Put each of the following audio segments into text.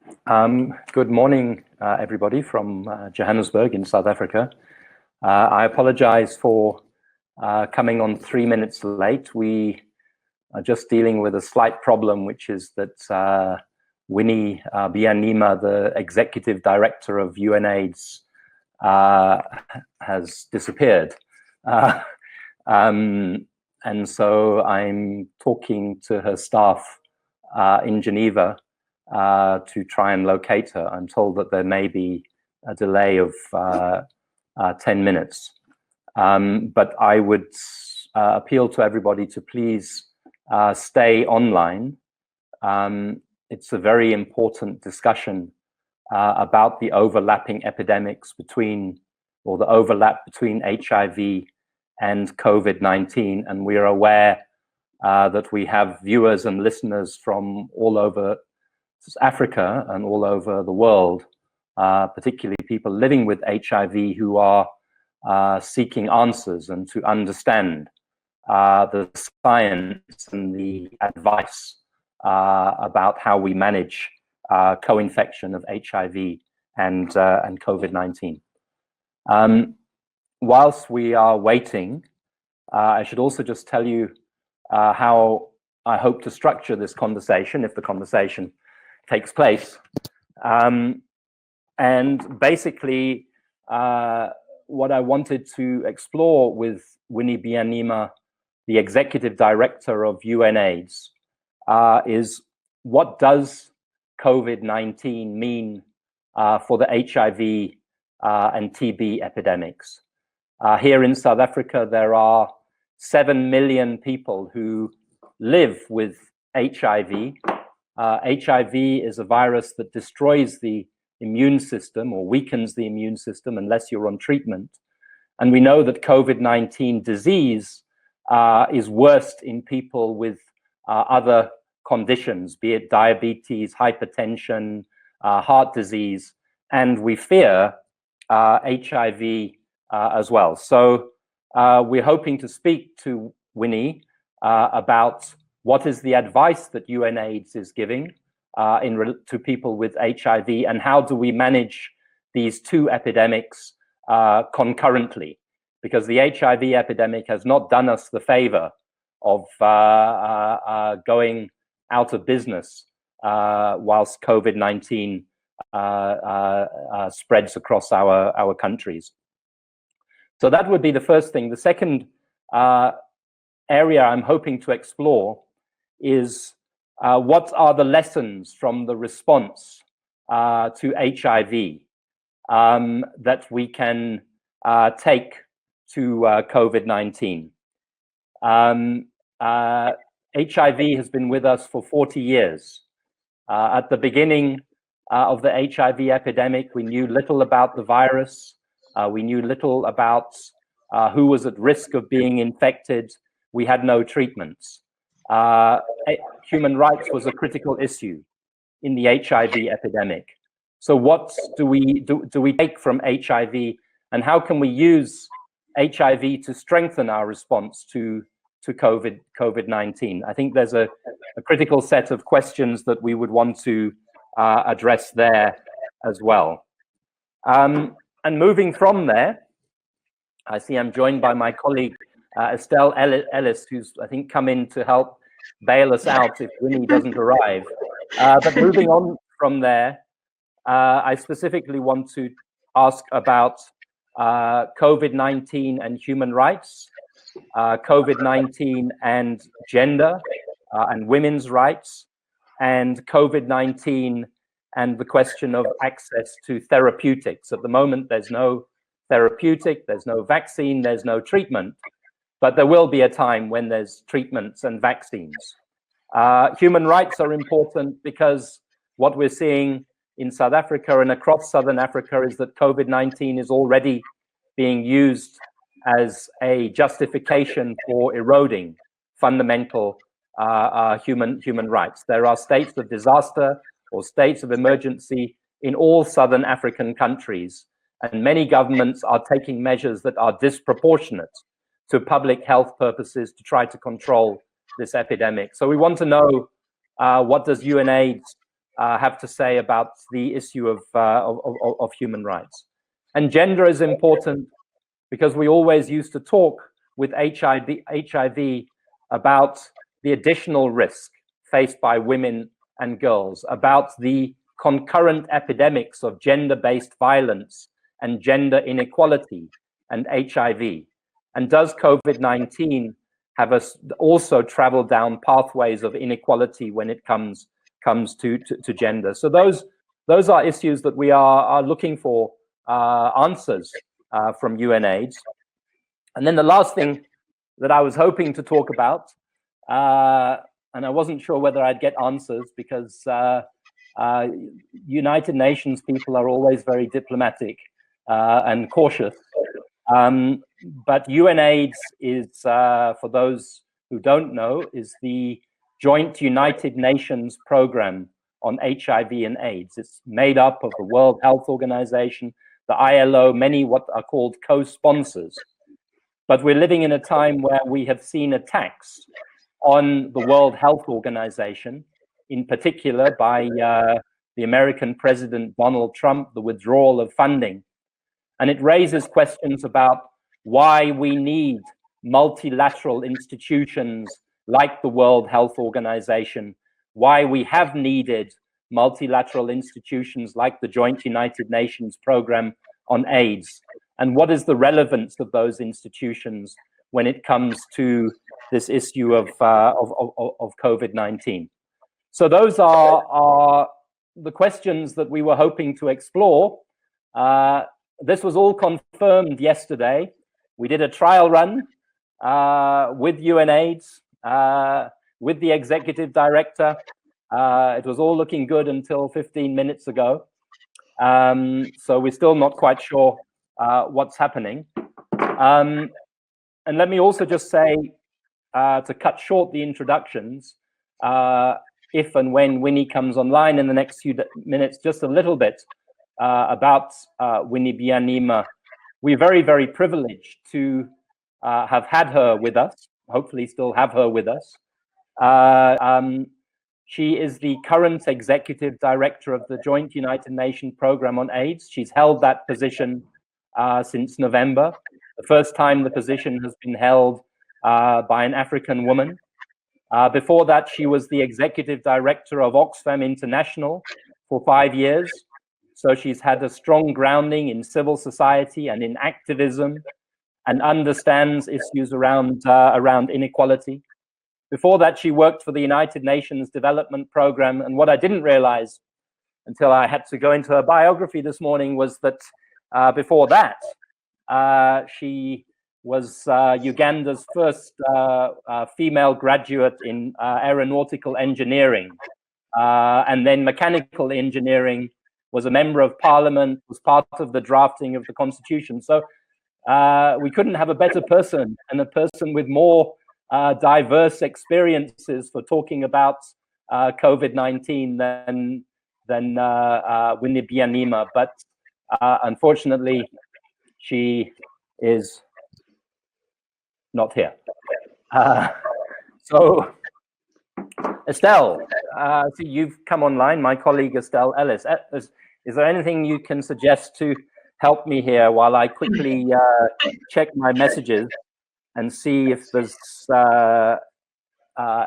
Good morning, everybody from Johannesburg in South Africa. I apologize for coming on 3 minutes late. We are just dealing with a slight problem, which is that Winnie Byanyima, the Executive Director of UNAIDS, has disappeared. And so I'm talking to her staff in Geneva to try and locate her. I'm told that there may be a delay of 10 minutes. But I would appeal to everybody to please stay online. It's a very important discussion about the overlapping epidemics between, or the overlap between HIV and COVID-19. And we are aware that we have viewers and listeners from all over Africa and all over the world, particularly people living with HIV who are seeking answers and to understand the science and the advice about how we manage co-infection of HIV and COVID-19. Whilst we are waiting, I should also just tell you how I hope to structure this conversation, if the conversation takes place. And basically, what I wanted to explore with Winnie Byanyima, the Executive Director of UNAIDS, is what does COVID-19 mean for the HIV and TB epidemics? Here in South Africa, there are 7 million people who live with HIV. HIV is a virus that destroys the immune system or weakens the immune system unless you're on treatment. And we know that COVID-19 disease is worst in people with other conditions, be it diabetes, hypertension, heart disease, and we fear HIV as well. So we're hoping to speak to Winnie about what is the advice that UNAIDS is giving to people with HIV, and how do we manage these two epidemics concurrently? Because the HIV epidemic has not done us the favor of going out of business whilst COVID-19 spreads across our countries. So that would be the first thing. The second area I'm hoping to explore is what are the lessons from the response to HIV that we can take to COVID-19. HIV has been with us for 40 years. At the beginning of the HIV epidemic, we knew little about the virus. We knew little about who was at risk of being infected. We had no treatments. Human rights was a critical issue in the HIV epidemic. So what do we take from HIV, and how can we use HIV to strengthen our response to COVID-19? I think there's a critical set of questions that we would want to address there as well. And moving from there, I see I'm joined by my colleague, Estelle Ellis, who's, I think, come in to help bail us out if Winnie doesn't arrive. But moving on from there, I specifically want to ask about COVID-19 and human rights, COVID-19 and gender and women's rights, and COVID-19 and the question of access to therapeutics. At the moment, there's no therapeutic, there's no vaccine, there's no treatment, but there will be a time when there's treatments and vaccines. Human rights are important because what we're seeing in South Africa and across Southern Africa is that COVID-19 is already being used as a justification for eroding fundamental human rights. There are states of disaster or states of emergency in all Southern African countries, and many governments are taking measures that are disproportionate to public health purposes to try to control this epidemic. So we want to know what does UNAIDS have to say about the issue of human rights. And gender is important because we always used to talk with HIV about the additional risk faced by women and girls, about the concurrent epidemics of gender-based violence and gender inequality and HIV. And does COVID-19 have us also travel down pathways of inequality when it comes to gender? So those are issues that we are looking for answers from UNAIDS. And then the last thing that I was hoping to talk about, and I wasn't sure whether I'd get answers because United Nations people are always very diplomatic and cautious. But UNAIDS is, for those who don't know, is the joint United Nations program on HIV and AIDS. It's made up of the World Health Organization, the ILO, many what are called co-sponsors. But we're living in a time where we have seen attacks on the World Health Organization, in particular by the American President Donald Trump, the withdrawal of funding. And it raises questions about why we need multilateral institutions like the World Health Organization, why we have needed multilateral institutions like the Joint United Nations Program on AIDS, and what is the relevance of those institutions when it comes to this issue of COVID-19. So those are the questions that we were hoping to explore. This was all confirmed yesterday. We did a trial run with UNAIDS, with the executive director. It was all looking good until 15 minutes ago. So we're still not quite sure what's happening. And let me also just say, to cut short the introductions, if and when Winnie comes online in the next few minutes, just a little bit about Winnie Byanyima. We're very, very privileged to have had her with us, hopefully still have her with us. She is the current executive director of the Joint United Nations Program on AIDS. She's held that position since November. The first time the position has been held by an African woman. Before that, she was the executive director of Oxfam International for 5 years. So she's had a strong grounding in civil society and in activism, and understands issues around inequality. Before that, she worked for the United Nations Development Program. And what I didn't realize until I had to go into her biography this morning was that before that, she was Uganda's first female graduate in aeronautical engineering, and then mechanical engineering, was a member of parliament, was part of the drafting of the constitution. So we couldn't have a better person, and a person with more diverse experiences for talking about COVID-19 than Winnie Byanyima. But unfortunately, she is not here. So Estelle, so you've come online, my colleague Estelle Ellis. Is there anything you can suggest to help me here while I quickly check my messages and see if there's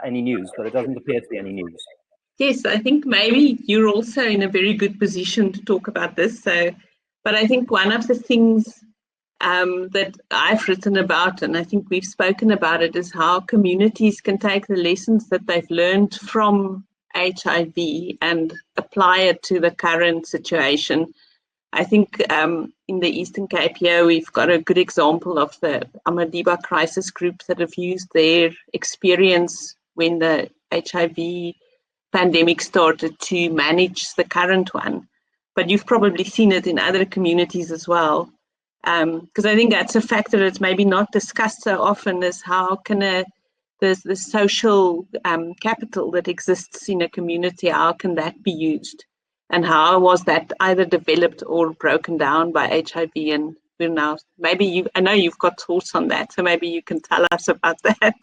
any news? But it doesn't appear to be any news. Yes, I think maybe you're also in a very good position to talk about this. But I think one of the things that I've written about, and I think we've spoken about it, is how communities can take the lessons that they've learned from HIV and apply it to the current situation. I think in the Eastern Cape here, we've got a good example of the Amadiba crisis groups that have used their experience when the HIV pandemic started to manage the current one. But you've probably seen it in other communities as well. Because I think that's a factor that's maybe not discussed so often, is how can the social capital that exists in a community, how can that be used? And how was that either developed or broken down by HIV? And we're now, I know you've got thoughts on that, so maybe you can tell us about that.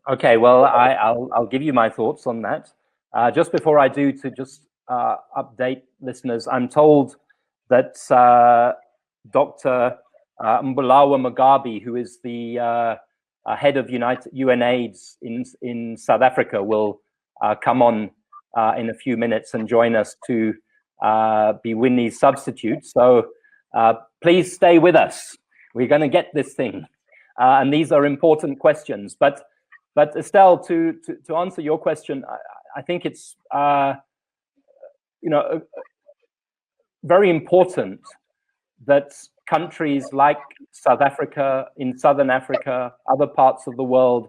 Okay, well, I'll give you my thoughts on that. Just before I do, to just update listeners, I'm told that Dr. Mbulawa Mugabe, who is the head of UNAIDS in South Africa, will come on in a few minutes and join us to be Winnie's substitute. So please stay with us. We're going to get this thing. And these are important questions. But Estelle, to answer your question, I think it's very important that countries like South Africa, in Southern Africa, other parts of the world,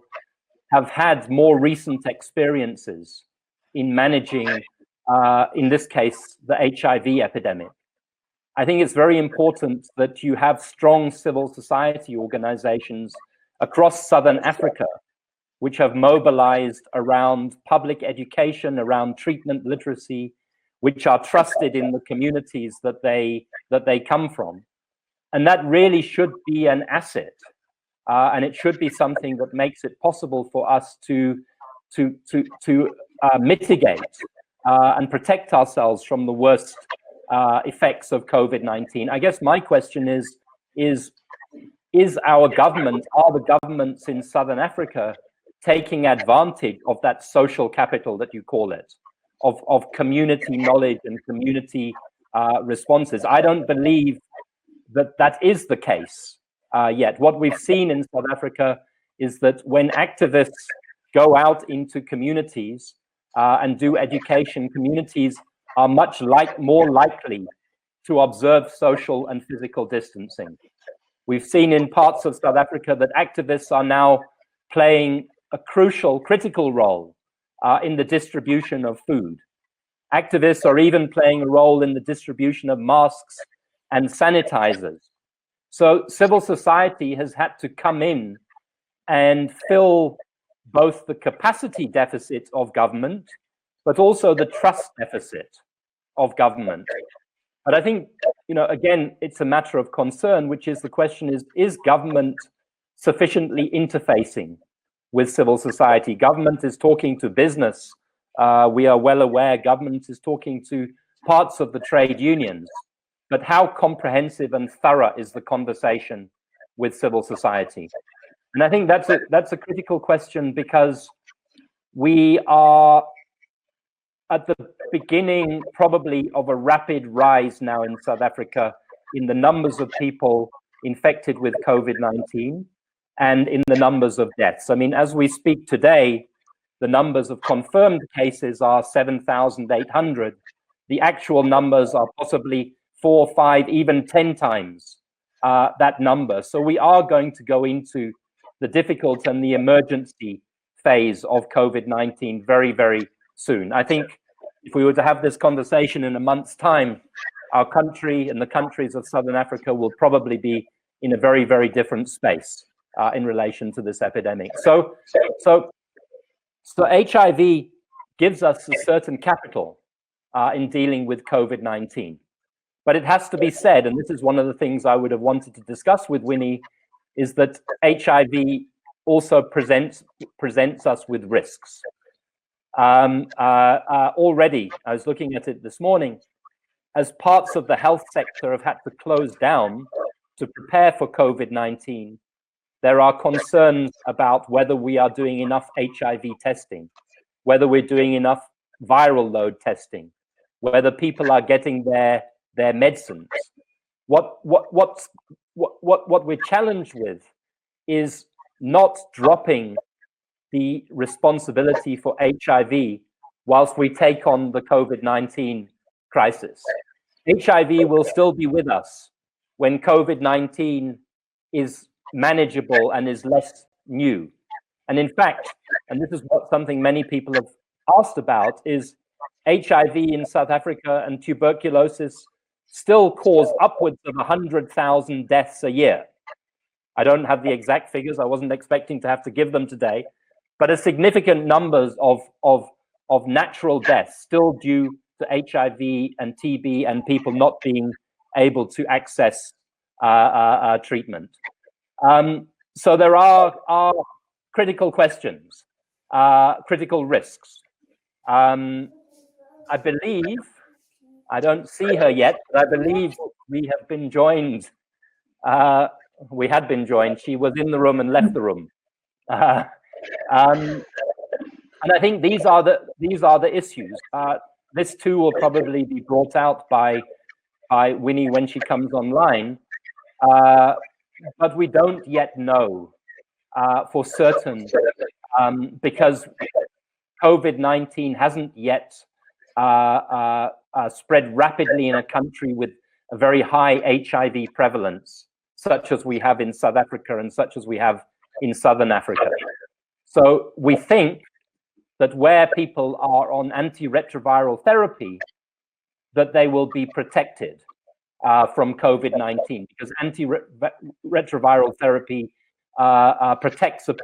have had more recent experiences in managing, in this case, the HIV epidemic. I think it's very important that you have strong civil society organizations across Southern Africa, which have mobilized around public education, around treatment literacy, which are trusted in the communities that they come from. And that really should be an asset. And it should be something that makes it possible for us to mitigate and protect ourselves from the worst effects of COVID-19. I guess my question is our government, are the governments in Southern Africa taking advantage of that social capital that you call it, of community knowledge and community responses? I don't believe that is the case yet. What we've seen in South Africa is that when activists go out into communities and do education, communities are much more likely to observe social and physical distancing. We've seen in parts of South Africa that activists are now playing a critical role in the distribution of food. Activists are even playing a role in the distribution of masks and sanitizers. So civil society has had to come in and fill both the capacity deficit of government, but also the trust deficit of government. But I think, again, it's a matter of concern, which is the question is government sufficiently interfacing with civil society? Government is talking to business. We are well aware government is talking to parts of the trade unions. But how comprehensive and thorough is the conversation with civil society? And I think that's a critical question, because we are at the beginning probably of a rapid rise now in South Africa in the numbers of people infected with COVID-19 and in the numbers of deaths. I mean, as we speak today, the numbers of confirmed cases are 7,800. The actual numbers are possibly 4, 5, even 10 times that number. So we are going to go into the difficult and the emergency phase of COVID-19 very, very soon. I think if we were to have this conversation in a month's time, our country and the countries of Southern Africa will probably be in a very, very different space in relation to this epidemic. So HIV gives us a certain capital in dealing with COVID-19. But it has to be said, and this is one of the things I would have wanted to discuss with Winnie, is that HIV also presents us with risks. Already, I was looking at it this morning, as parts of the health sector have had to close down to prepare for COVID-19, there are concerns about whether we are doing enough HIV testing, whether we're doing enough viral load testing, whether people are getting their medicines. What we're challenged with is not dropping the responsibility for HIV whilst we take on the COVID-19 crisis. HIV will still be with us when COVID-19 is manageable and is less new. And in fact, and this is something many people have asked about, is HIV in South Africa and tuberculosis still cause upwards of 100,000 deaths a year. I don't have the exact figures. I wasn't expecting to have to give them today, but a significant numbers of natural deaths still due to HIV and TB and people not being able to access treatment. So there are critical questions, critical risks. I believe, I don't see her yet, but I believe we have been joined. We had been joined. She was in the room and left the room. And I think these are the issues. This too will probably be brought out by Winnie when she comes online, but we don't yet know for certain, because COVID-19 hasn't yet spread rapidly in a country with a very high HIV prevalence, such as we have in South Africa and such as we have in Southern Africa. So we think that where people are on antiretroviral therapy, that they will be protected from COVID-19, because antiretroviral therapy protects a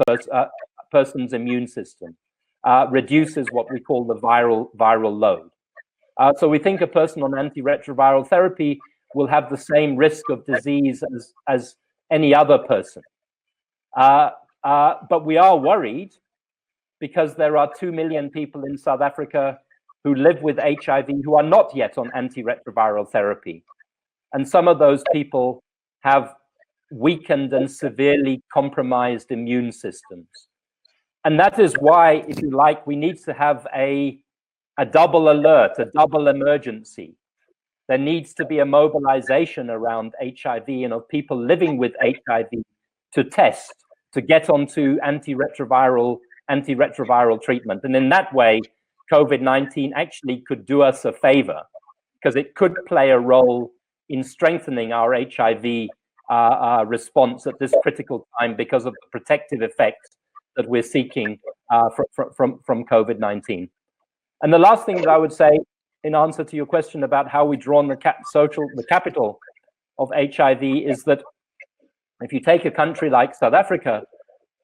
person's immune system, reduces what we call the viral load. So we think a person on antiretroviral therapy will have the same risk of disease as any other person. But we are worried because there are 2 million people in South Africa who live with HIV who are not yet on antiretroviral therapy. And some of those people have weakened and severely compromised immune systems. And that is why, if you like, we need to have a double alert, a double emergency. There needs to be a mobilization around HIV and of people living with HIV to test, to get onto antiretroviral treatment. And in that way, COVID-19 actually could do us a favor, because it could play a role in strengthening our HIV response at this critical time because of the protective effects that we're seeking from COVID-19. And the last thing that I would say in answer to your question about how we draw on the capital of HIV is that if you take a country like South Africa,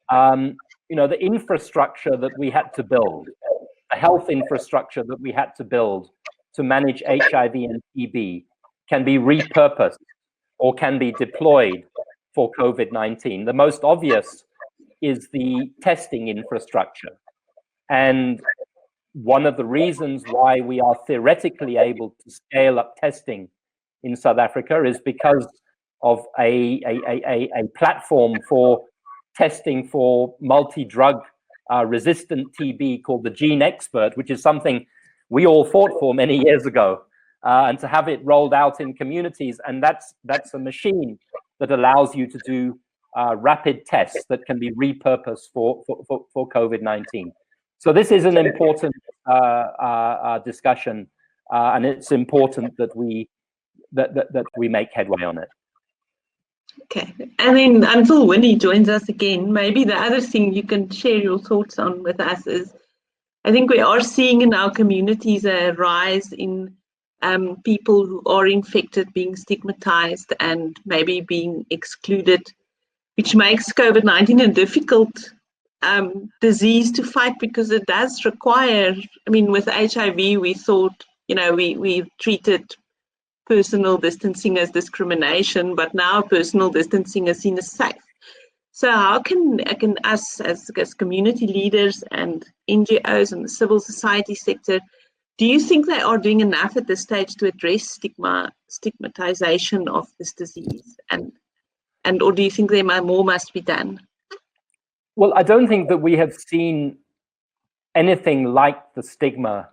the infrastructure that we had to build, the health infrastructure that we had to build to manage HIV and TB can be repurposed or can be deployed for COVID-19. The most obvious is the testing infrastructure. And one of the reasons why we are theoretically able to scale up testing in South Africa is because of a platform for testing for multi-drug resistant TB called the Gene Expert, which is something we all fought for many years ago, and to have it rolled out in communities. And that's a machine that allows you to do rapid tests that can be repurposed for COVID-19. So this is an important discussion, and it's important that we make headway on it. Okay, and then until Winnie joins us again, maybe the other thing you can share your thoughts on with us is, I think we are seeing in our communities a rise in people who are infected being stigmatized and maybe being excluded, which makes COVID-19 a difficult disease to fight, because it does require, with HIV, we thought, we treated personal distancing as discrimination, but now personal distancing is seen as safe. So how can us as community leaders and NGOs and the civil society sector, do you think they are doing enough at this stage to address stigmatization of this disease, or do you think more must be done? Well, I don't think that we have seen anything like the stigma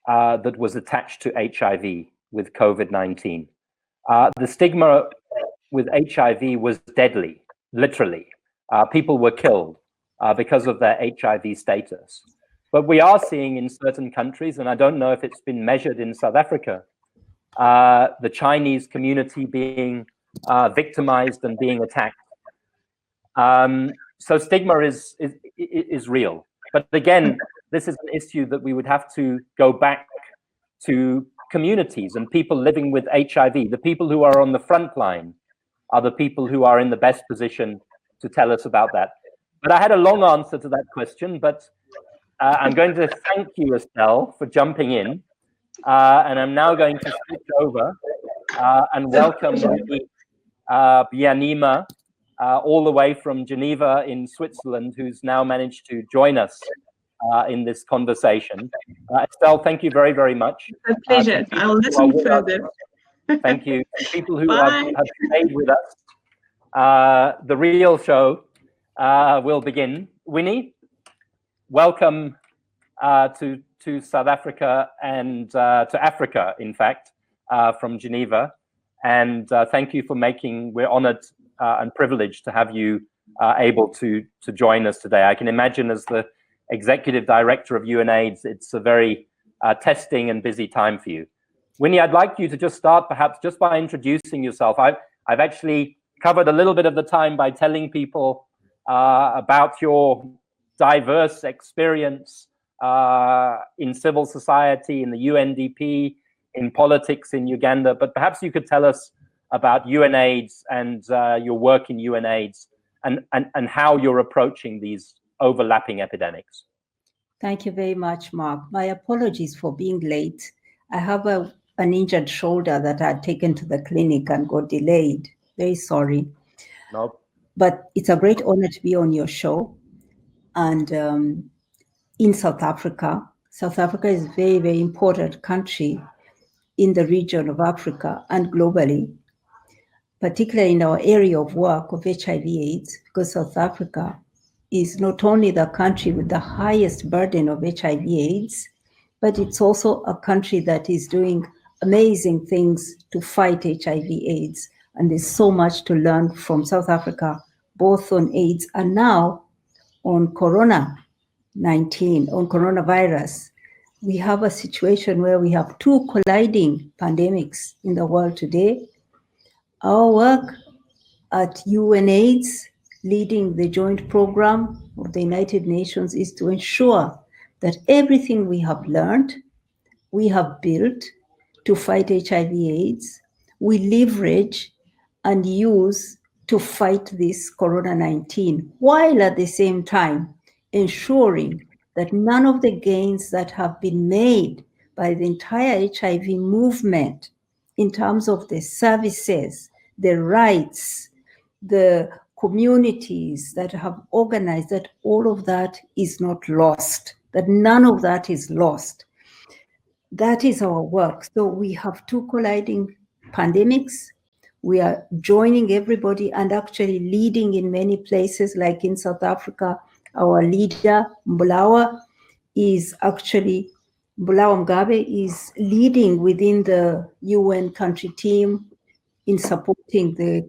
that was attached to HIV with COVID-19. The stigma with HIV was deadly, literally. People were killed because of their HIV status. But we are seeing in certain countries, and I don't know if it's been measured in South Africa, the Chinese community being victimized and being attacked. So stigma is real. But again, this is an issue that we would have to go back to communities and people living with HIV. The people who are on the front line are the people who are in the best position to tell us about that. But I had a long answer to that question, but I'm going to thank you, Estelle, for jumping in. And I'm now going to switch over and welcome Winnie Byanyima, all the way from Geneva in Switzerland, who's now managed to join us in this conversation. Estelle, thank you very, very much. A pleasure. I'll listen further. Thank you. And people who have stayed with us, the real show will begin. Winnie, welcome to South Africa and to Africa, in fact, from Geneva. And thank you for we're honored and privileged to have you able to join us today. I can imagine as the Executive Director of UNAIDS, it's a very testing and busy time for you. Winnie, I'd like you to just start perhaps just by introducing yourself. I've actually covered a little bit of the time by telling people about your diverse experience in civil society, in the UNDP, in politics in Uganda, but perhaps you could tell us about UNAIDS and your work in UNAIDS and how you're approaching these overlapping epidemics. Thank you very much, Mark. My apologies for being late. I have an injured shoulder that I had taken to the clinic and got delayed. Very sorry. No. But it's a great honor to be on your show. And in South Africa. South Africa is a very, very important country in the region of Africa and globally, particularly in our area of work of HIV/AIDS, because South Africa is not only the country with the highest burden of HIV/AIDS, but it's also a country that is doing amazing things to fight HIV/AIDS. And there's so much to learn from South Africa, both on AIDS and now on coronavirus. We have a situation where we have two colliding pandemics in the world today. Our work at UNAIDS, leading the joint program of the United Nations, is to ensure that everything we have learned, we have built to fight HIV/AIDS, we leverage and use to fight this Corona-19, while at the same time ensuring that none of the gains that have been made by the entire HIV movement in terms of the services, the rights, the communities that have organized, that all of that is not lost, that none of that is lost. That is our work. So we have two colliding pandemics. We are joining everybody and actually leading in many places, like in South Africa. Our leader, Mbulawa Mugabe, is leading within the UN country team in supporting the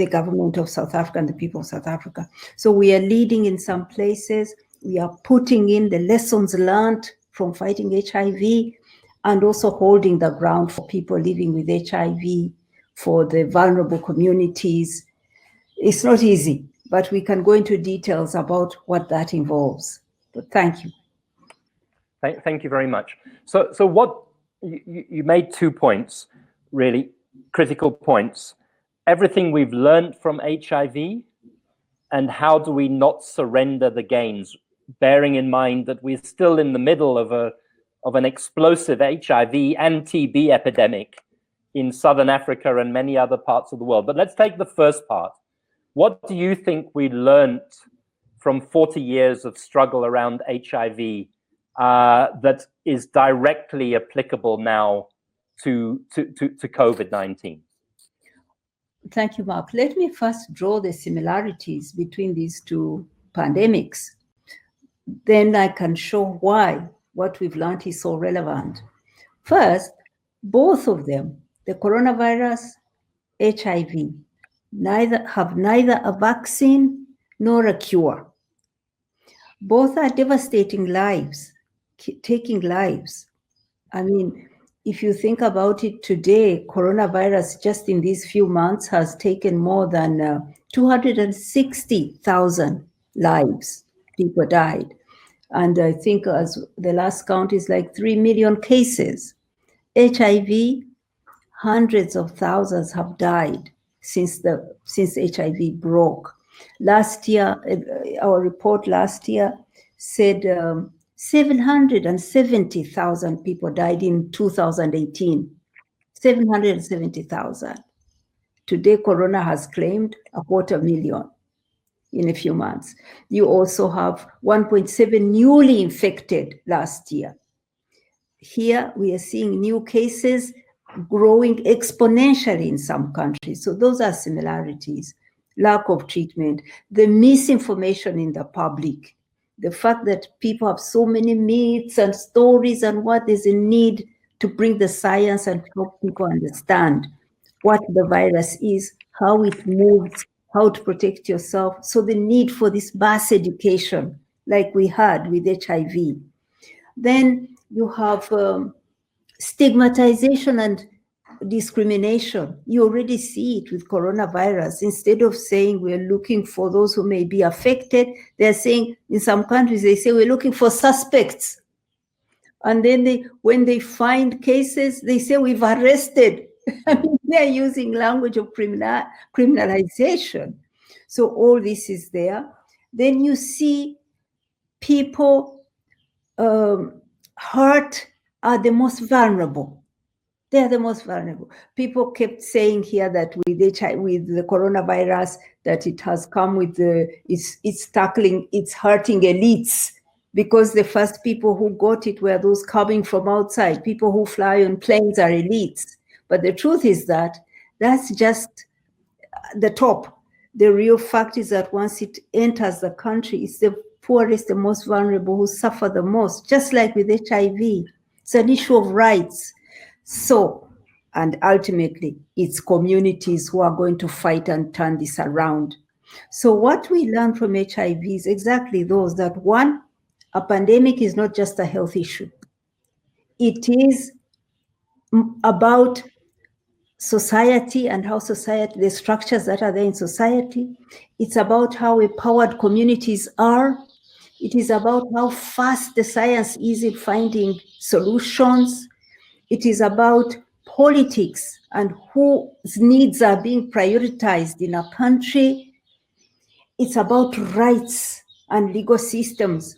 government of South Africa and the people of South Africa. So we are leading in some places. We are putting in the lessons learned from fighting HIV and also holding the ground for people living with HIV, for the vulnerable communities. It's not easy, but we can go into details about what that involves. But thank you. Thank you very much. So what you made 2 points, really critical points. Everything we've learned from HIV, and how do we not surrender the gains, bearing in mind that we're still in the middle of an explosive HIV and TB epidemic in Southern Africa and many other parts of the world. But let's take the first part. What do you think we learned from 40 years of struggle around HIV that is directly applicable now to COVID-19? Thank you, Mark. Let me first draw the similarities between these two pandemics. Then I can show why what we've learned is so relevant. First, both of them, the coronavirus, HIV, have neither a vaccine nor a cure. Both are devastating lives, taking lives. I mean, if you think about it today, coronavirus just in these few months has taken more than 260,000 lives. People died. And I think as the last count is like 3 million cases. HIV, hundreds of thousands have died since HIV broke. Last year, our report last year said 770,000 people died in 2018. 770,000. Today, Corona has claimed 250,000. in a few months. You also have 1.7 newly infected last year. Here we are seeing new cases growing exponentially in some countries. So those are similarities. Lack of treatment, the misinformation in the public, the fact that people have so many myths and stories and what is a need to bring the science and help people understand what the virus is, how it moves, how to protect yourself. So the need for this mass education, like we had with HIV. Then you have stigmatization and discrimination. You already see it with coronavirus. Instead of saying we're looking for those who may be affected, they're saying, in some countries, they say we're looking for suspects. And then when they find cases, they say we've arrested. I mean, they're using language of criminalization. So all this is there. Then you see people hurt are the most vulnerable. They are the most vulnerable. People kept saying here that with the coronavirus, that it has come with it's hurting elites, because the first people who got it were those coming from outside. People who fly on planes are elites. But the truth is that that's just the top. The real fact is that once it enters the country, it's the poorest, the most vulnerable who suffer the most, just like with HIV. It's an issue of rights. So, and ultimately, it's communities who are going to fight and turn this around. So what we learn from HIV is exactly those, that one, a pandemic is not just a health issue. It is about society and how society, the structures that are there in society. It's about how empowered communities are. It is about how fast the science is in finding solutions. It is about politics and whose needs are being prioritized in a country. It's about rights and legal systems.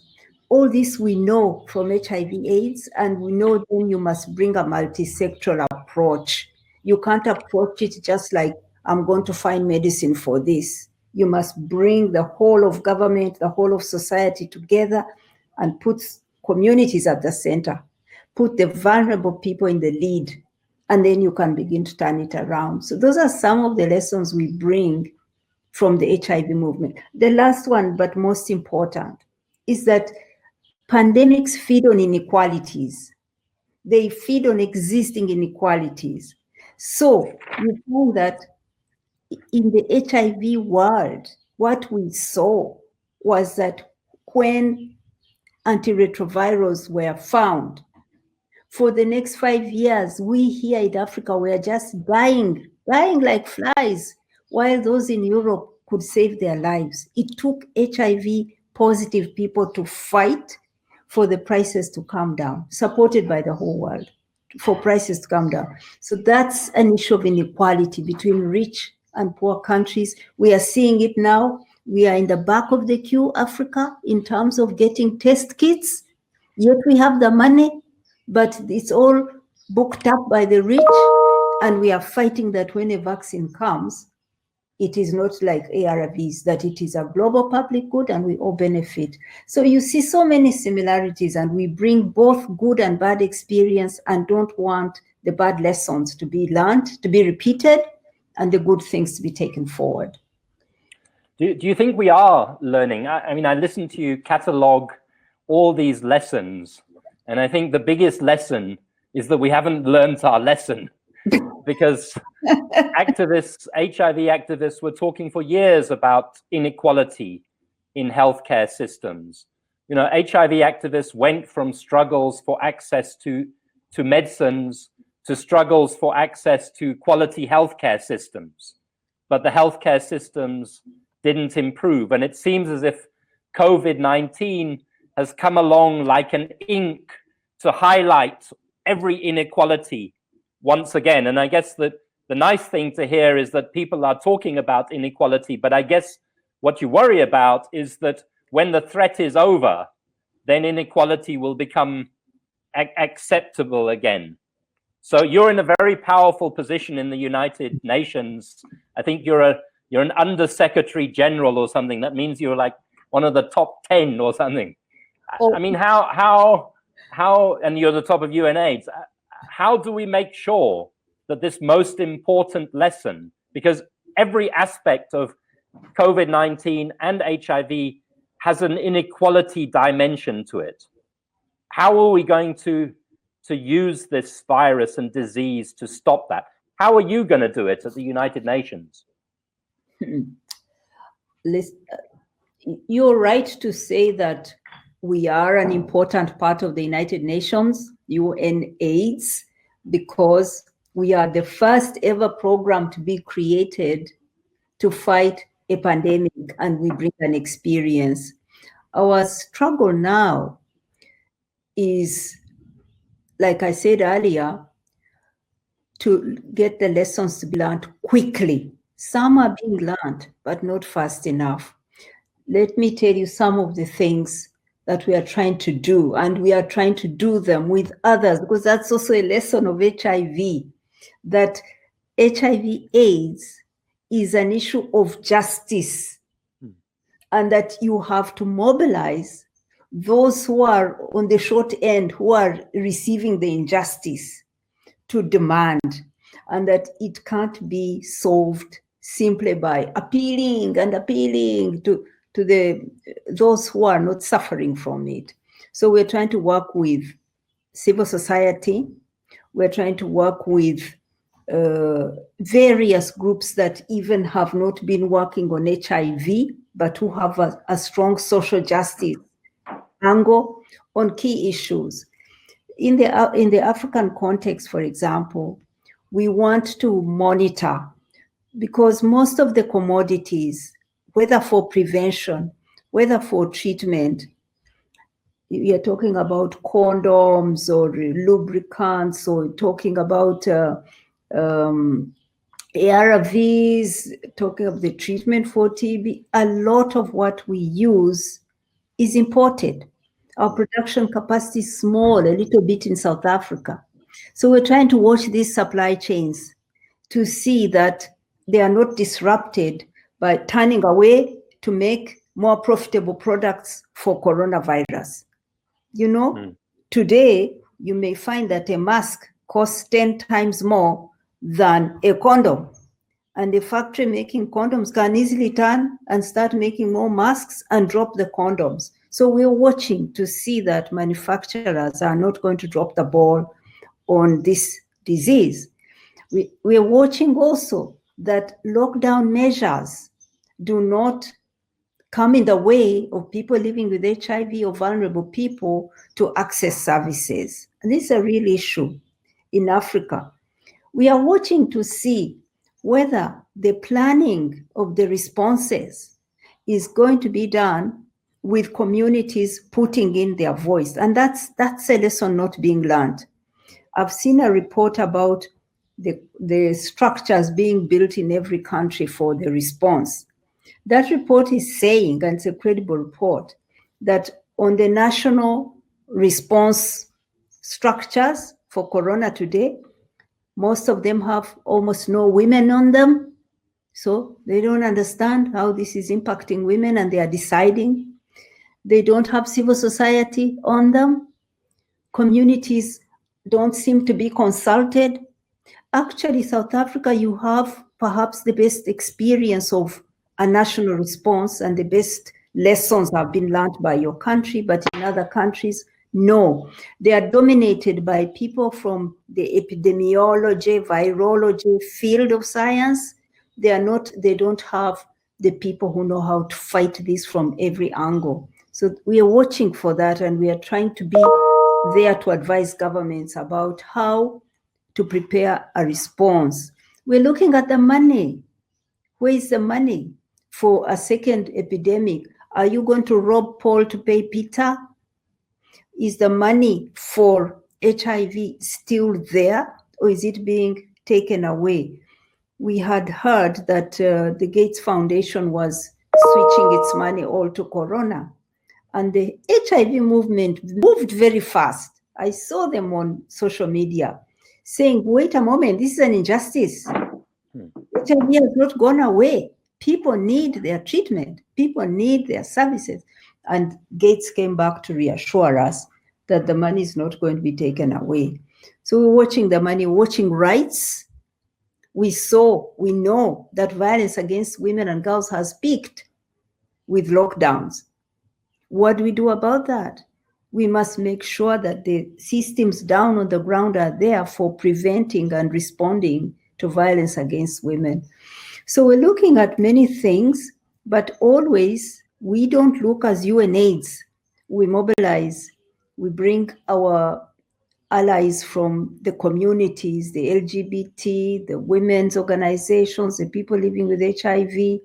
All this we know from HIV/AIDS, and we know then you must bring a multi-sectoral approach. You can't approach it just like, I'm going to find medicine for this. You must bring the whole of government, the whole of society together and put communities at the center. Put the vulnerable people in the lead, and then you can begin to turn it around. So those are some of the lessons we bring from the HIV movement. The last one, but most important, is that pandemics feed on inequalities. They feed on existing inequalities. So you find that in the HIV world, what we saw was that when antiretrovirals were found, for the next 5 years, we here in Africa were just dying like flies, while those in Europe could save their lives. It took HIV positive people to fight for the prices to come down, supported by the whole world, for prices to come down. So that's an issue of inequality between rich and poor countries. We are seeing it now. We are in the back of the queue, Africa, in terms of getting test kits, yet we have the money, but it's all booked up by the rich, and we are fighting that when a vaccine comes, it is not like ARVs, that it is a global public good and we all benefit. So you see so many similarities, and we bring both good and bad experience and don't want the bad lessons to be learned, to be repeated, and the good things to be taken forward. Do you think we are learning? I mean, I listened to you catalog all these lessons, and I think the biggest lesson is that we haven't learned our lesson. Because activists, HIV activists, were talking for years about inequality in healthcare systems. You know, HIV activists went from struggles for access to medicines to struggles for access to quality healthcare systems. But the healthcare systems didn't improve. And it seems as if COVID-19 has come along like an ink to highlight every inequality once again. And I guess that the nice thing to hear is that people are talking about inequality, but I guess what you worry about is that when the threat is over, then inequality will become acceptable again. So you're in a very powerful position in the United Nations. I think you're you're an undersecretary general or something. That means you're like one of the top 10 or something. Oh. I mean, how, and you're the top of UNAIDS. How do we make sure that this most important lesson, because every aspect of COVID-19 and HIV has an inequality dimension to it. How are we going to use this virus and disease to stop that? How are you going to do it at the United Nations? You're right to say that we are an important part of the United Nations, UNAIDS, because we are the first ever program to be created to fight a pandemic, and we bring an experience. Our struggle now is, like I said earlier, to get the lessons to be learned quickly. Some are being learned, but not fast enough. Let me tell you some of the things that we are trying to do, and we are trying to do them with others, because that's also a lesson of HIV, that HIV/AIDS is an issue of justice, and that you have to mobilize those who are on the short end, who are receiving the injustice, to demand, and that it can't be solved simply by appealing to those who are not suffering from it. So we're trying to work with civil society. We're trying to work with various groups that even have not been working on HIV, but who have a strong social justice angle on key issues. In the African context, for example, we want to monitor, because most of the commodities, whether for prevention, whether for treatment, we are talking about condoms or lubricants, or talking about ARVs, talking of the treatment for TB, a lot of what we use is imported. Our production capacity is small, a little bit in South Africa. So we're trying to watch these supply chains to see that they are not disrupted by turning away to make more profitable products for coronavirus. You know, today you may find that a mask costs 10 times more than a condom. And the factory making condoms can easily turn and start making more masks and drop the condoms. So we're watching to see that manufacturers are not going to drop the ball on this disease. We're watching also that lockdown measures do not come in the way of people living with HIV or vulnerable people to access services. And this is a real issue in Africa. We are watching to see whether the planning of the responses is going to be done with communities putting in their voice. And that's a lesson not being learned. I've seen a report about the structures being built in every country for the response. That report is saying, and it's a credible report, that on the national response structures for corona today, most of them have almost no women on them. So they don't understand how this is impacting women, and they are deciding. They don't have civil society on them. Communities don't seem to be consulted. Actually, South Africa, you have perhaps the best experience of a national response, and the best lessons have been learned by your country, but in other countries, no. They are dominated by people from the epidemiology, virology field of science. They don't have the people who know how to fight this from every angle. So we are watching for that, and we are trying to be there to advise governments about how to prepare a response. We're looking at the money. Where is the money for a second epidemic? Are you going to rob Paul to pay Peter? Is the money for HIV still there, or is it being taken away? We had heard that the Gates Foundation was switching its money all to Corona, and the HIV movement moved very fast. I saw them on social media saying, wait a moment, this is an injustice. HIV has not gone away. People need their treatment. People need their services. And Gates came back to reassure us that the money is not going to be taken away. So we're watching the money, watching rights. We know that violence against women and girls has peaked with lockdowns. What do we do about that? We must make sure that the systems down on the ground are there for preventing and responding to violence against women. So we're looking at many things, but always we don't look as UNAIDS. We mobilize, we bring our allies from the communities, the LGBT, the women's organizations, the people living with HIV,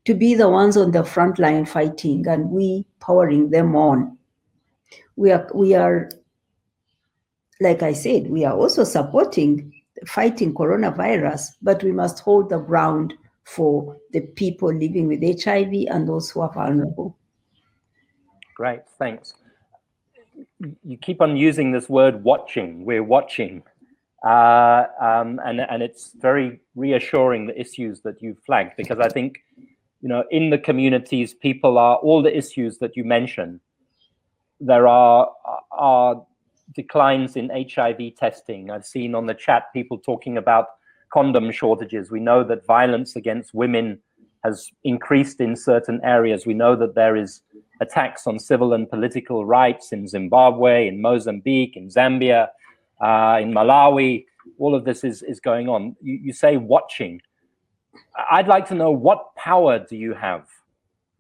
to be the ones on the front line fighting, and we powering them on. We are, like I said, we are also supporting fighting coronavirus, but we must hold the ground for the people living with HIV and those who are vulnerable. Great, thanks. You keep on using this word watching. We're watching. And it's very reassuring, the issues that you flagged, because I think, in the communities, people are, all the issues that you mentioned, there are declines in HIV testing. I've seen on the chat people talking about condom shortages. We know that violence against women has increased in certain areas. We know that there is attacks on civil and political rights in Zimbabwe, in Mozambique, in Zambia, in Malawi. All of this is going on. You say watching. I'd like to know, what power do you have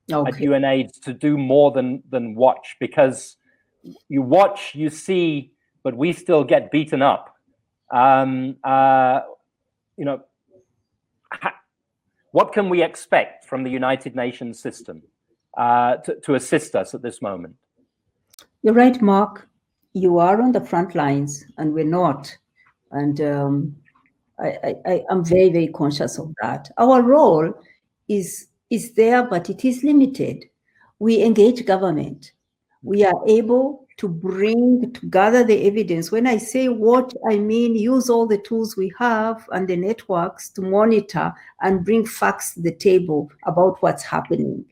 at UNAIDS to do more than watch? Because you watch, you see, but we still get beaten up. What can we expect from the United Nations system to assist us at this moment? You're right, Mark. You are on the front lines, and we're not. And I'm very, very conscious of that. Our role is there, but it is limited. We engage government. We are able to gather the evidence. When I say what, I mean use all the tools we have and the networks to monitor and bring facts to the table about what's happening.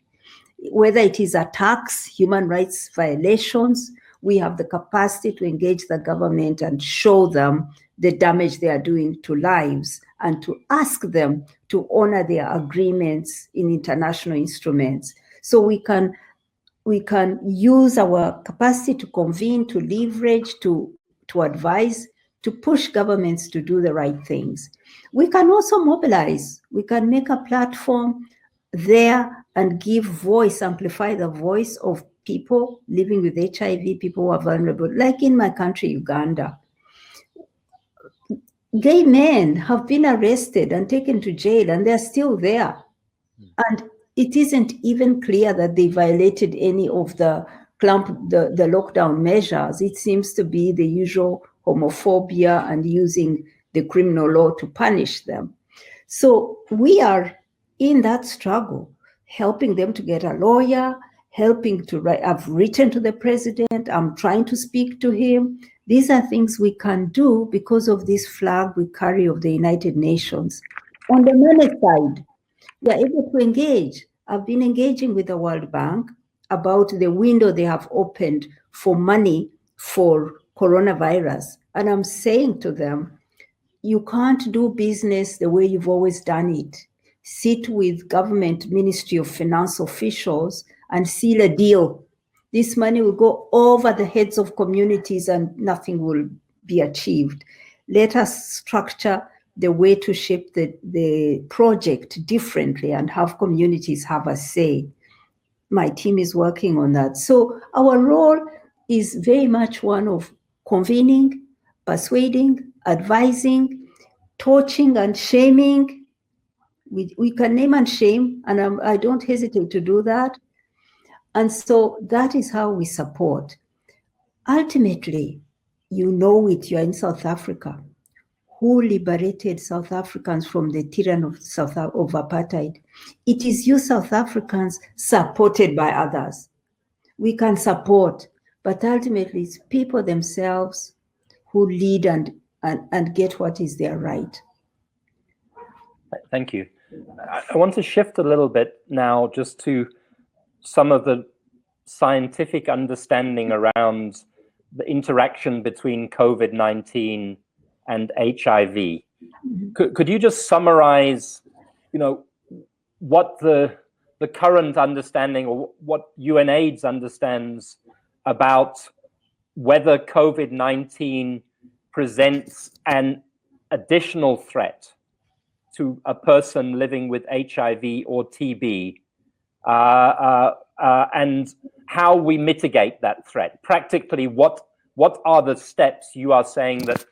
Whether it is attacks, human rights violations, we have the capacity to engage the government and show them the damage they are doing to lives, and to ask them to honor their agreements in international instruments. So we can use our capacity to convene, to leverage, to advise, to push governments to do the right things. We can also mobilize. We can make a platform there and give voice, amplify the voice of people living with HIV, people who are vulnerable. Like in my country, Uganda, gay men have been arrested and taken to jail, and they're still there. And it isn't even clear that they violated any of the lockdown measures. It seems to be the usual homophobia and using the criminal law to punish them. So we are in that struggle, helping them to get a lawyer, helping to write. I've written to the president. I'm trying to speak to him. These are things we can do because of this flag we carry of the United Nations. On the money side, we are able to engage. I've been engaging with the World Bank about the window they have opened for money for coronavirus. And I'm saying to them, you can't do business the way you've always done it. Sit with government Ministry of Finance officials and seal a deal. This money will go over the heads of communities and nothing will be achieved. Let us structure the way to shape the project differently and have communities have a say. My team is working on that. So our role is very much one of convening, persuading, advising, torching and shaming. We can name and shame, and I don't hesitate to do that. And so that is how we support. Ultimately, you're in South Africa. Who liberated South Africans from the tyranny of apartheid? It is you South Africans supported by others. We can support, but ultimately it's people themselves who lead and get what is their right. Thank you. I want to shift a little bit now just to some of the scientific understanding around the interaction between COVID-19 and HIV. Could you just summarize, what the current understanding, or what UNAIDS understands about whether COVID-19 presents an additional threat to a person living with HIV or TB, and how we mitigate that threat? Practically, what are the steps you are saying that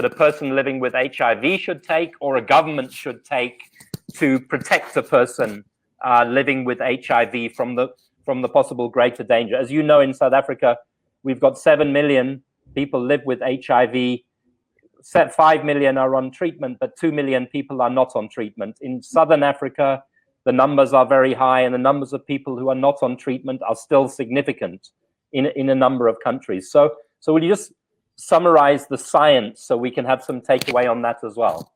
a person living with HIV should take, or a government should take, to protect a person living with HIV from the possible greater danger? As you know, in South Africa, we've got 7 million people live with HIV. 5 million are on treatment, but 2 million people are not on treatment. In Southern Africa, the numbers are very high, and the numbers of people who are not on treatment are still significant in a number of countries. So will you just summarize the science so we can have some takeaway on that as well?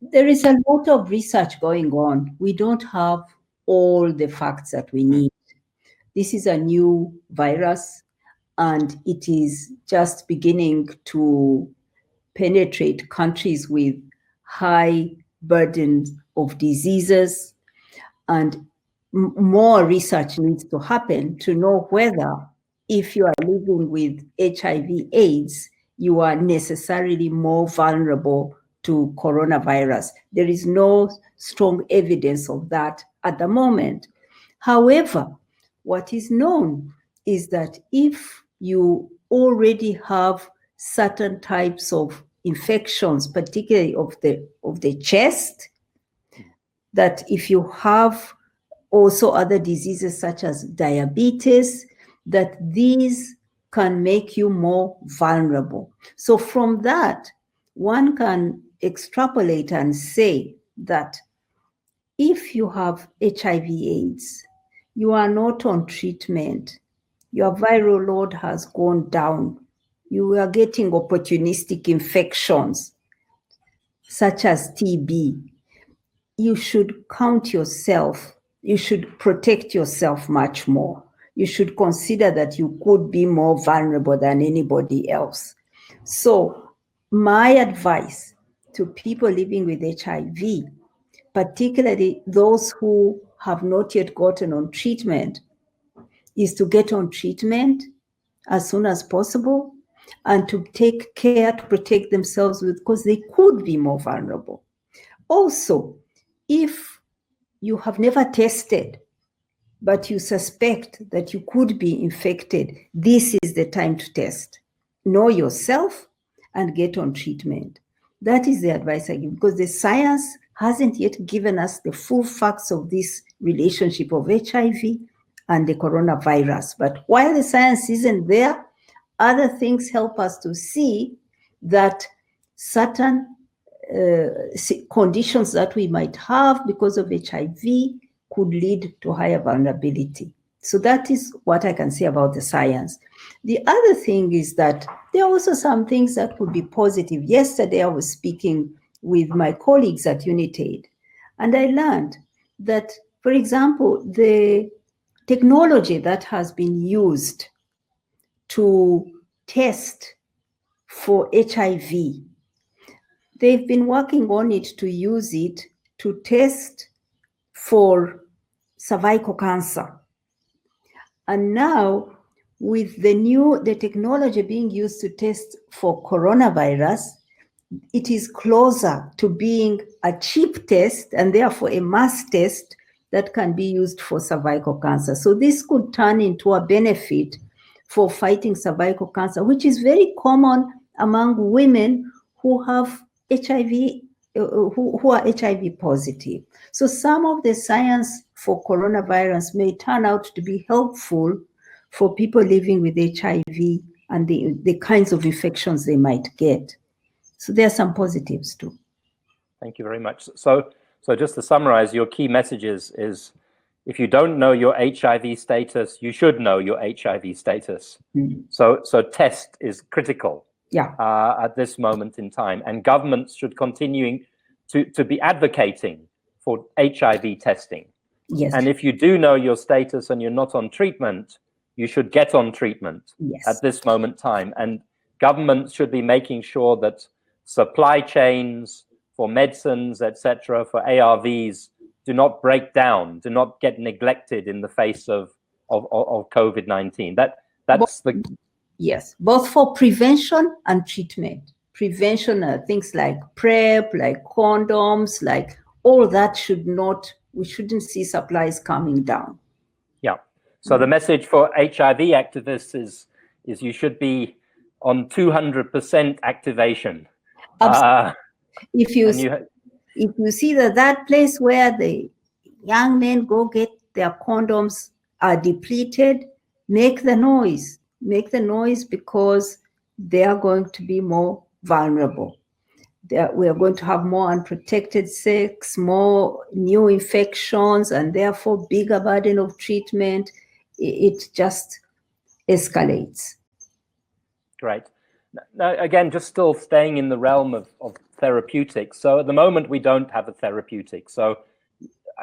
There is a lot of research going on. We don't have all the facts that we need. This is a new virus, and it is just beginning to penetrate countries with high burden of diseases, and more research needs to happen to know whether, if you are living with HIV/AIDS, you are necessarily more vulnerable to coronavirus. There is no strong evidence of that at the moment. However, what is known is that if you already have certain types of infections, particularly of the chest, that if you have also other diseases such as diabetes, that these can make you more vulnerable. So from that, one can extrapolate and say that if you have HIV/AIDS, you are not on treatment, your viral load has gone down, you are getting opportunistic infections such as TB, you should count yourself, you should protect yourself much more. You should consider that you could be more vulnerable than anybody else. So my advice to people living with HIV, particularly those who have not yet gotten on treatment, is to get on treatment as soon as possible and to take care to protect themselves because they could be more vulnerable. Also, if you have never tested, but you suspect that you could be infected, this is the time to test. Know yourself and get on treatment. That is the advice I give, because the science hasn't yet given us the full facts of this relationship of HIV and the coronavirus. But while the science isn't there, other things help us to see that certain conditions that we might have because of HIV could lead to higher vulnerability. So that is what I can say about the science. The other thing is that there are also some things that could be positive. Yesterday, I was speaking with my colleagues at UNAIDS, and I learned that, for example, the technology that has been used to test for HIV, they've been working on it to use it to test for cervical cancer. And now, with the technology being used to test for coronavirus, it is closer to being a cheap test and therefore a mass test that can be used for cervical cancer. So this could turn into a benefit for fighting cervical cancer, which is very common among women who have HIV, who are HIV positive. So some of the science for coronavirus may turn out to be helpful for people living with HIV and the kinds of infections they might get. So there are some positives too. Thank you very much. So just to summarize, your key messages is, if you don't know your HIV status, you should know your HIV status. Mm-hmm. So test is critical. Yeah. At this moment in time, and governments should continue to be advocating for HIV testing. Yes. And if you do know your status and you're not on treatment, you should get on treatment at this moment in time. And governments should be making sure that supply chains for medicines, etc., for ARVs do not break down, do not get neglected in the face of COVID-19. That's the... Yes, both for prevention and treatment. Prevention are things like PrEP, like condoms, like all that we shouldn't see supplies coming down. Yeah. So the message for HIV activists is you should be on 200% activation. If you see that place where the young men go get their condoms are depleted, make the noise. Make the noise, because they are going to be more vulnerable. We are going to have more unprotected sex, more new infections, and therefore bigger burden of treatment. It just escalates. Right. Now, again, just still staying in the realm of therapeutics. So at the moment, we don't have a therapeutic. So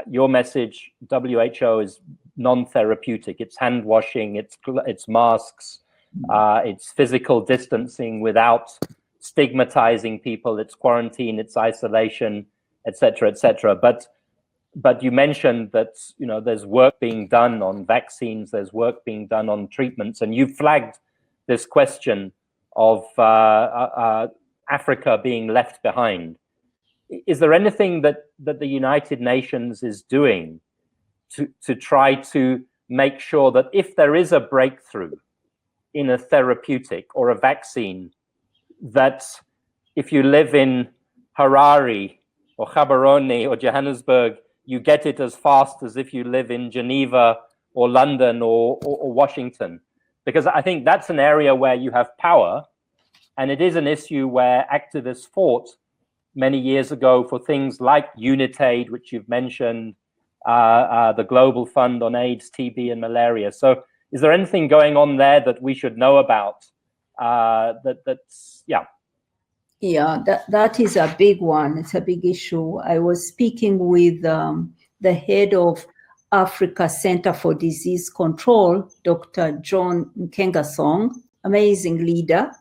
your message, WHO, is non-therapeutic. It's hand washing, it's masks, it's physical distancing without stigmatizing people, it's quarantine, it's isolation, etc., etc. But you mentioned that there's work being done on vaccines, there's work being done on treatments, and you flagged this question of Africa being left behind. Is there anything that the United Nations is doing to try to make sure that if there is a breakthrough in a therapeutic or a vaccine, that if you live in Harare or Gaborone or Johannesburg, you get it as fast as if you live in Geneva or London or Washington? Because I think that's an area where you have power, and it is an issue where activists fought many years ago for things like UNAIDS, which you've mentioned, the Global Fund on AIDS, TB, and malaria. So is there anything going on there that we should know about? Yeah, that is a big one. It's a big issue. I was speaking with the head of Africa Center for Disease Control, Dr. John Nkengasong, amazing leader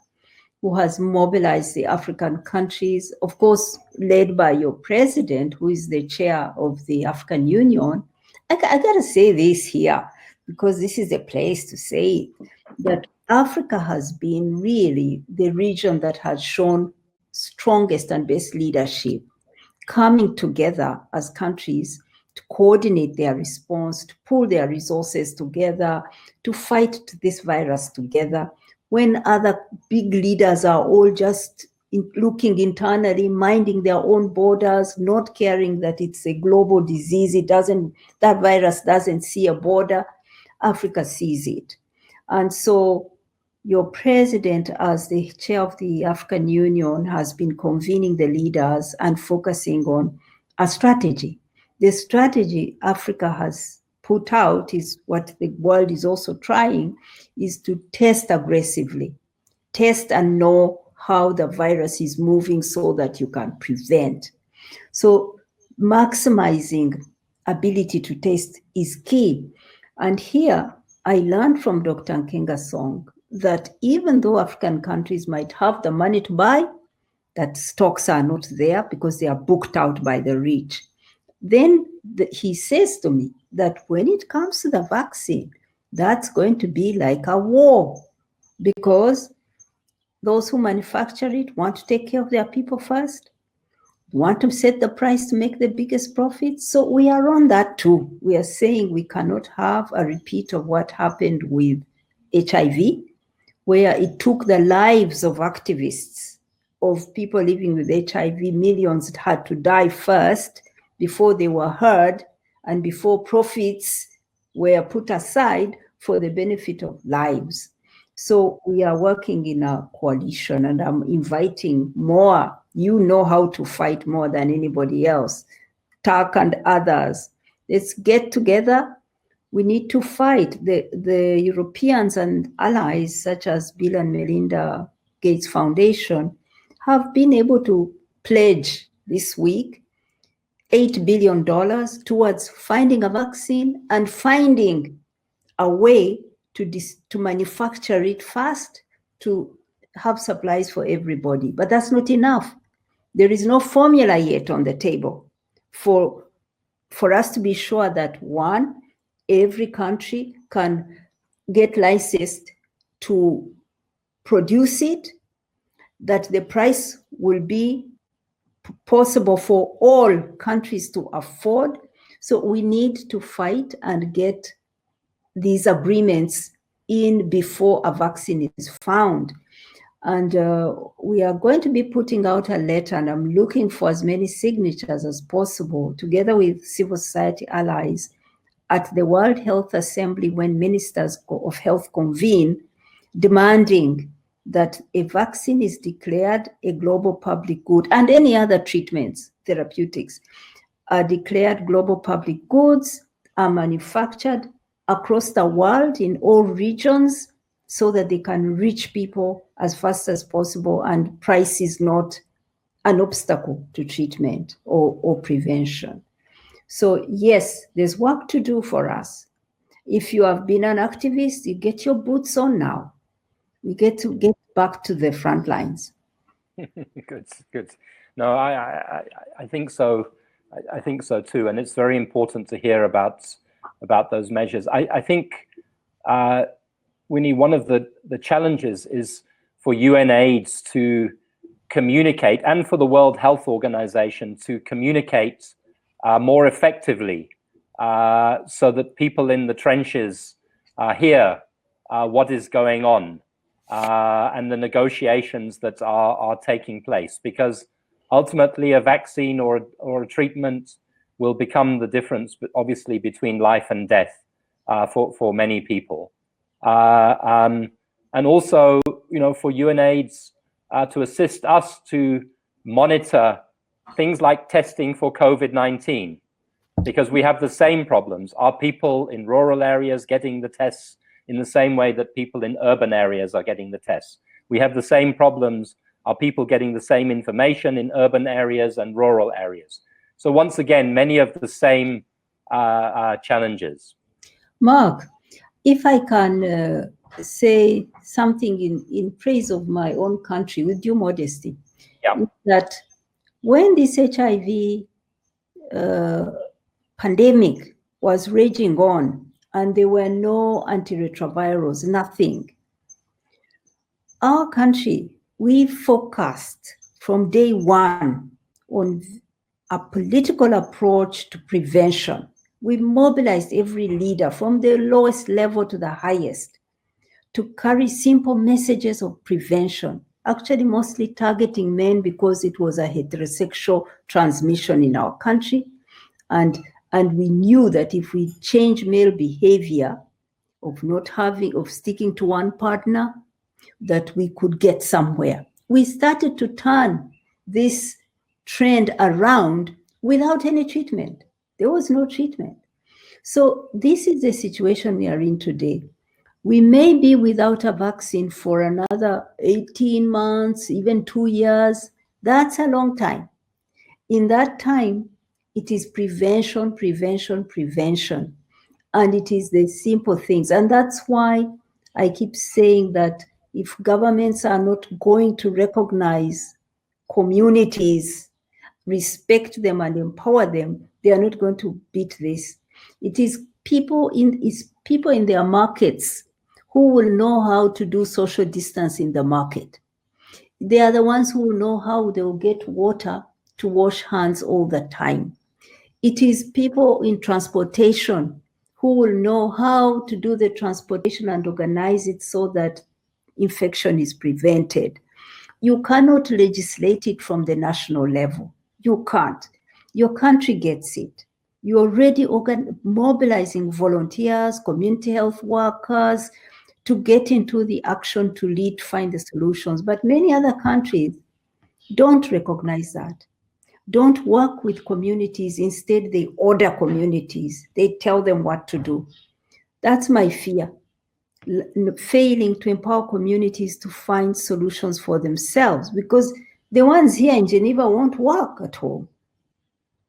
who has mobilized the African countries, of course, led by your president, who is the chair of the African Union. I gotta say this here, because this is the place to say it, that Africa has been really the region that has shown strongest and best leadership, coming together as countries to coordinate their response, to pull their resources together, to fight this virus together, when other big leaders are all just looking internally, minding their own borders, not caring that it's a global disease. That virus doesn't see a border. Africa sees it. And so your president, as the chair of the African Union, has been convening the leaders and focusing on a strategy. The strategy Africa has put out is what the world is also trying, is to test aggressively, test and know how the virus is moving so that you can prevent. So maximizing ability to test is key. And here I learned from Dr. Nkengasong that even though African countries might have the money to buy, that stocks are not there because they are booked out by the rich. Then he says to me that when it comes to the vaccine, that's going to be like a war, because those who manufacture it want to take care of their people first, want to set the price to make the biggest profit. So we are on that too. We are saying we cannot have a repeat of what happened with HIV, where it took the lives of activists, of people living with HIV. Millions had to die first before they were heard and before profits were put aside for the benefit of lives. So we are working in a coalition, and I'm inviting more. You know how to fight more than anybody else. TAC and others. Let's get together. We need to fight. The Europeans and allies, such as Bill and Melinda Gates Foundation, have been able to pledge this week $8 billion towards finding a vaccine and finding a way to manufacture it fast, to have supplies for everybody. But that's not enough. There is no formula yet on the table for us to be sure that, one, every country can get licensed to produce it, that the price will be possible for all countries to afford. So we need to fight and get these agreements in before a vaccine is found. And we are going to be putting out a letter, and I'm looking for as many signatures as possible, together with civil society allies, at the World Health Assembly when ministers of health convene, demanding that a vaccine is declared a global public good, and any other treatments, therapeutics, are declared global public goods, are manufactured across the world in all regions, so that they can reach people as fast as possible, and price is not an obstacle to treatment or prevention. So yes, there's work to do for us. If you have been an activist, you get your boots on now. We get to get back to the front lines. Good. No, I think so. I think so too, and it's very important to hear about those measures. I think, Winnie, one of the challenges is for UNAIDS to communicate, and for the World Health Organization to communicate more effectively, so that people in the trenches hear what is going on, and the negotiations that are taking place, because ultimately a vaccine or a treatment will become the difference, obviously, between life and death for many people. And also, for UNAIDS to assist us to monitor things like testing for COVID-19, because we have the same problems. Are people in rural areas getting the tests in the same way that people in urban areas are getting the tests? We have the same problems. Are people getting the same information in urban areas and rural areas? So once again, many of the same challenges. Mark, if I can say something in praise of my own country, with due modesty, that when this HIV pandemic was raging on and there were no antiretrovirals, nothing, our country, we focused from day one on a political approach to prevention. We mobilized every leader from the lowest level to the highest to carry simple messages of prevention, actually mostly targeting men because it was a heterosexual transmission in our country. And we knew that if we change male behavior of sticking to one partner, that we could get somewhere. We started to turn this trend around without any treatment. There was no treatment. So this is the situation we are in today. We may be without a vaccine for another 18 months, even 2 years. That's a long time. In that time, it is prevention, prevention, prevention. And it is the simple things. And that's why I keep saying that if governments are not going to recognize communities, respect them and empower them, they are not going to beat this. It is people in their markets who will know how to do social distance in the market. They are the ones who will know how they will get water to wash hands all the time. It is people in transportation who will know how to do the transportation and organize it so that infection is prevented. You cannot legislate it from the national level. You can't. Your country gets it. You're already mobilizing volunteers, community health workers to get into the action to lead, find the solutions. But many other countries don't recognize that, don't work with communities. Instead, they order communities. They tell them what to do. That's my fear. Failing to empower communities to find solutions for themselves, because the ones here in Geneva won't work at home.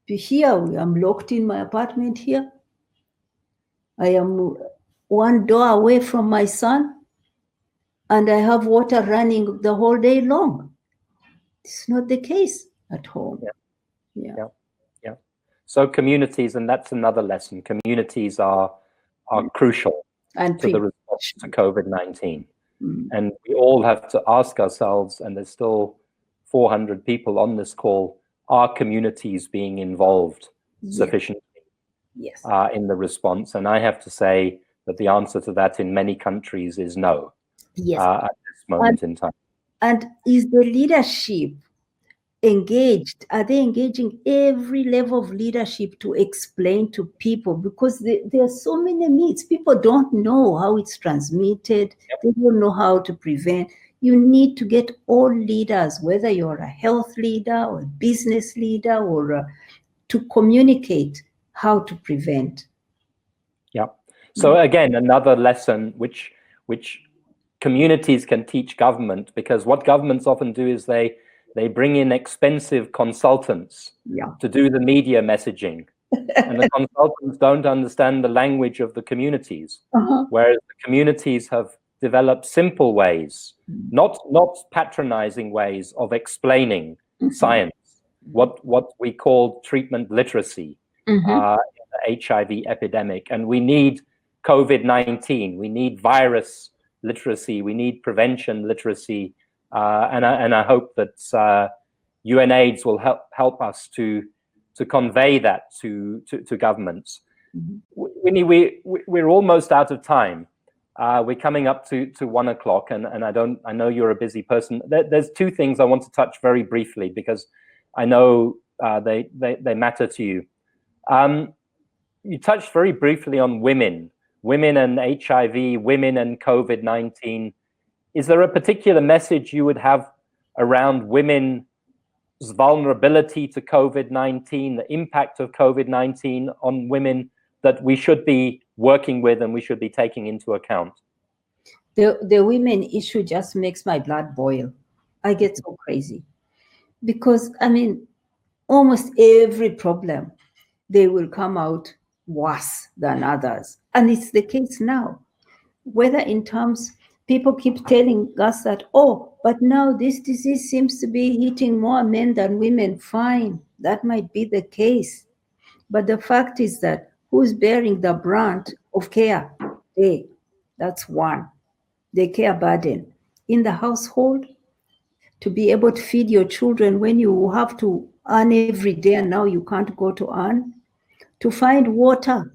Here, I'm locked in my apartment here. I am one door away from my son, and I have water running the whole day long. It's not the case at home. Yeah. So communities, and that's another lesson, communities are crucial And to the response to COVID-19. And we all have to ask ourselves, and there's still 400 people on this call, are communities being involved sufficiently in the response? And I have to say that the answer to that in many countries is no at this moment in time. And is the leadership engaged? Are they engaging every level of leadership to explain to people? Because there are so many myths. People don't know how it's transmitted. They don't know how to prevent. You need to get all leaders, whether you're a health leader or a business leader, or to communicate how to prevent. Yeah. So again, another lesson which communities can teach government, because what governments often do is they bring in expensive consultants to do the media messaging. And the consultants don't understand the language of the communities, whereas the communities have developed simple ways, not patronizing ways of explaining science, what we call treatment literacy in the HIV epidemic. And we need COVID-19, we need virus literacy, we need prevention literacy, and I hope that UNAIDS will help us to convey that to governments. Winnie, we're almost out of time. We're coming up to 1 o'clock, and I know you're a busy person. There's two things I want to touch very briefly, because I know they matter to you. You touched very briefly on women and HIV, women and COVID-19. Is there a particular message you would have around women's vulnerability to COVID-19, the impact of COVID-19 on women, that we should be working with and we should be taking into account? The women issue just makes my blood boil. I get so crazy. Because, I mean, almost every problem, they will come out worse than others. And it's the case now. Whether in terms, people keep telling us that, oh, but now this disease seems to be hitting more men than women. Fine, that might be the case. But the fact is that who's bearing the brunt of care? Hey, that's one. The care burden in the household, to be able to feed your children when you have to earn every day and now you can't go to earn, to find water.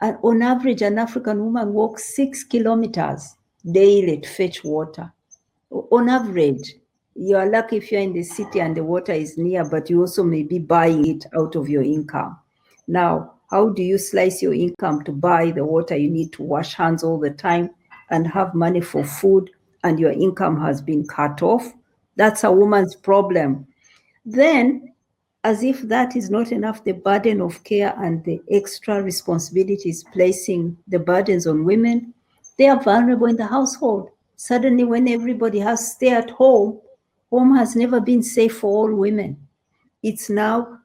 And on average, an African woman walks 6 kilometers daily to fetch water. On average, you are lucky if you're in the city and the water is near, but you also may be buying it out of your income. Now, how do you slice your income to buy the water you need to wash hands all the time and have money for food, and your income has been cut off? That's a woman's problem. Then, as if that is not enough, the burden of care and the extra responsibilities placing the burdens on women, they are vulnerable in the household. Suddenly, when everybody has to stay at home, home has never been safe for all women. It's now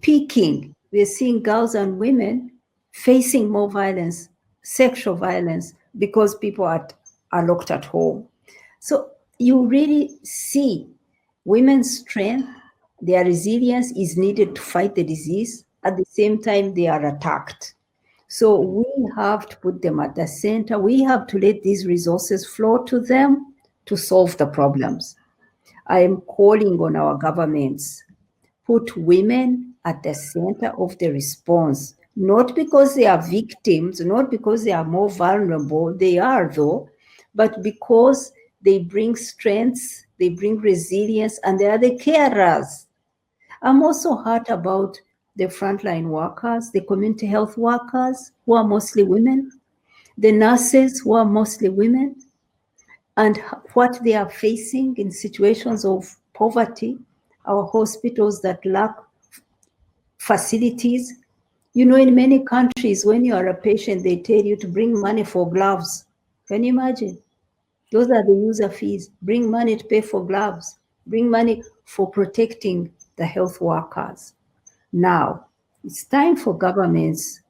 peaking. We're seeing girls and women facing more violence, sexual violence, because people are locked at home. So you really see women's strength, their resilience is needed to fight the disease. At the same time, they are attacked. So we have to put them at the center. We have to let these resources flow to them to solve the problems. I am calling on our governments, put women at the center of the response, not because they are victims, not because they are more vulnerable, they are though, but because they bring strengths, they bring resilience, and they are the carers. I'm also hurt about the frontline workers, the community health workers, who are mostly women, the nurses, who are mostly women, and what they are facing in situations of poverty, our hospitals that lack facilities. You know, in many countries, when you are a patient, they tell you to bring money for gloves. Can you imagine? Those are the user fees. Bring money to pay for gloves. Bring money for protecting the health workers. Now, it's time for governments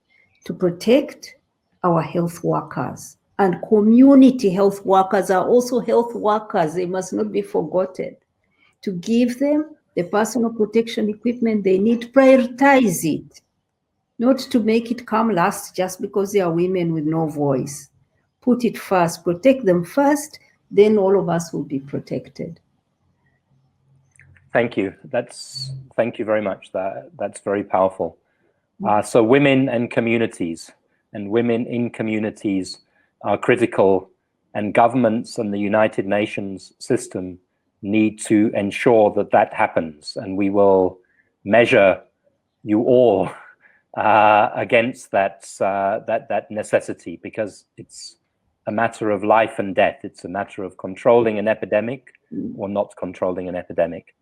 to protect our health workers. And community health workers are also health workers. They must not be forgotten. To give them the personal protection equipment they need, prioritize it. Not to make it come last just because they are women with no voice. Put it first, protect them first, then all of us will be protected. Thank you. Thank you very much. That's very powerful. So women and communities, and women in communities are critical, and governments and the United Nations system need to ensure that that happens. And we will measure you all against that necessity, because it's a matter of life and death. It's a matter of controlling an epidemic or not controlling an epidemic.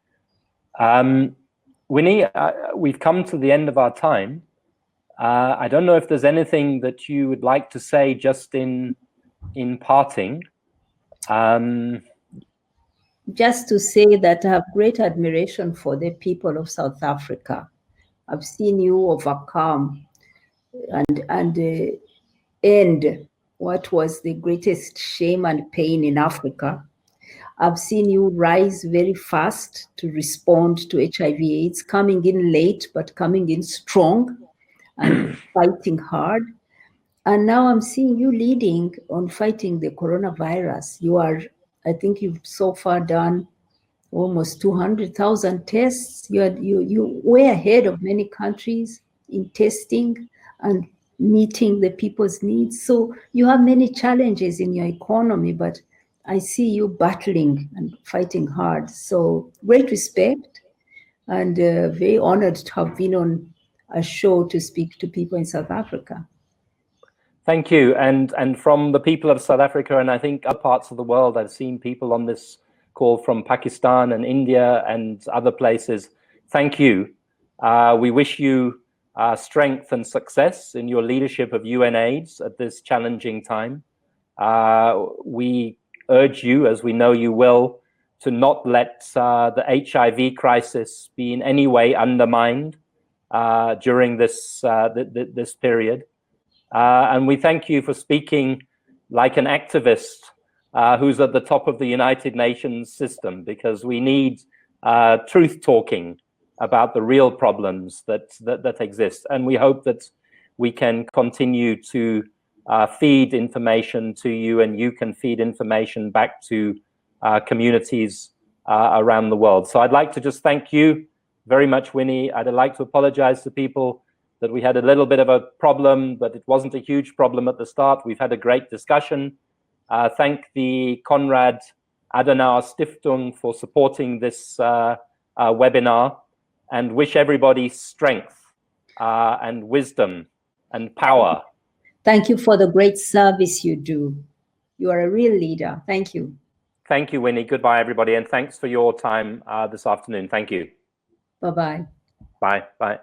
Winnie, we've come to the end of our time. I don't know if there's anything that you would like to say just in parting. Just to say that I have great admiration for the people of South Africa. I've seen you overcome and end what was the greatest shame and pain in Africa. I've seen you rise very fast to respond to HIV/AIDS, coming in late, but coming in strong and fighting hard. And now I'm seeing you leading on fighting the coronavirus. You are, I think you've so far done almost 200,000 tests. You were ahead of many countries in testing and meeting the people's needs. So you have many challenges in your economy, but I see you battling and fighting hard. So great respect, and very honored to have been on a show to speak to people in South Africa. Thank you. And from the people of South Africa, and I think other parts of the world, I've seen people on this call from Pakistan and India and other places. Thank you. We wish you strength and success in your leadership of UNAIDS at this challenging time. We urge you, as we know you will, to not let the HIV crisis be in any way undermined during this period. And we thank you for speaking like an activist who's at the top of the United Nations system, because we need truth talking about the real problems that exist. And we hope that we can continue to feed information to you, and you can feed information back to communities around the world. So I'd like to just thank you very much, Winnie. I'd like to apologize to people that we had a little bit of a problem, but it wasn't a huge problem at the start. We've had a great discussion. Thank the Konrad Adenauer Stiftung for supporting this webinar, and wish everybody strength and wisdom and power. Thank you for the great service you do. You are a real leader. Thank you. Thank you, Winnie. Goodbye, everybody. And thanks for your time this afternoon. Thank you. Bye-bye. Bye. Bye.